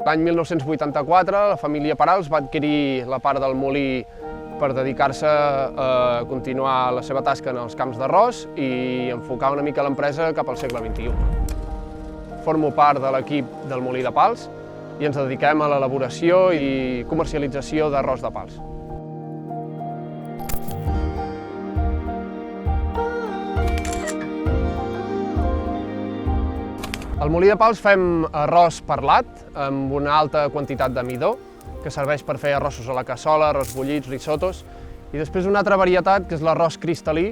L'any 1984 la família Perals va adquirir la part del molí per dedicar-se a continuar la seva tasca en els camps d'arròs i enfocar una mica l'empresa cap al segle XXI. Formo part de l'equip del Molí de Pals i ens dediquem a l'elaboració i comercialització d'arròs de pals. Al Molí de Pals fem arròs perlat amb una alta quantitat de midó, que serveix per fer arrossos a la cassola, arròs bullits, risottos, i després una altra varietat, que és l'arròs cristal·lí,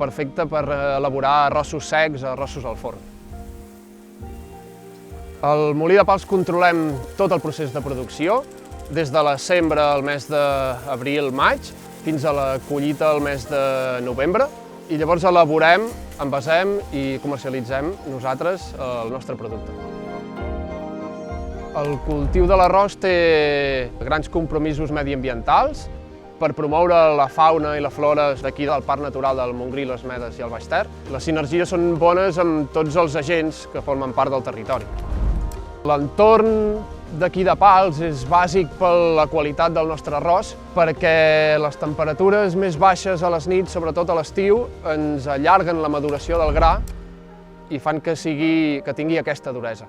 perfecte per elaborar arrossos secs, arrossos al forn. Al Molí de Pals controlem tot el procés de producció, des de la sembra al mes d'abril-maig fins a la collita al mes de novembre, i llavors elaborem, envasem i comercialitzem nosaltres el nostre producte. El cultiu de l'arròs té grans compromisos mediambientals per promoure la fauna i la flora d'aquí del Parc Natural del Montgrí, les Medes i el Baix Ter. Les sinergies són bones amb tots els agents que formen part del territori. L'entorn d'aquí de Pals és bàsic per la qualitat del nostre arròs, perquè les temperatures més baixes a les nits, sobretot a l'estiu, ens allarguen la maduració del gra i fan que tingui aquesta duresa.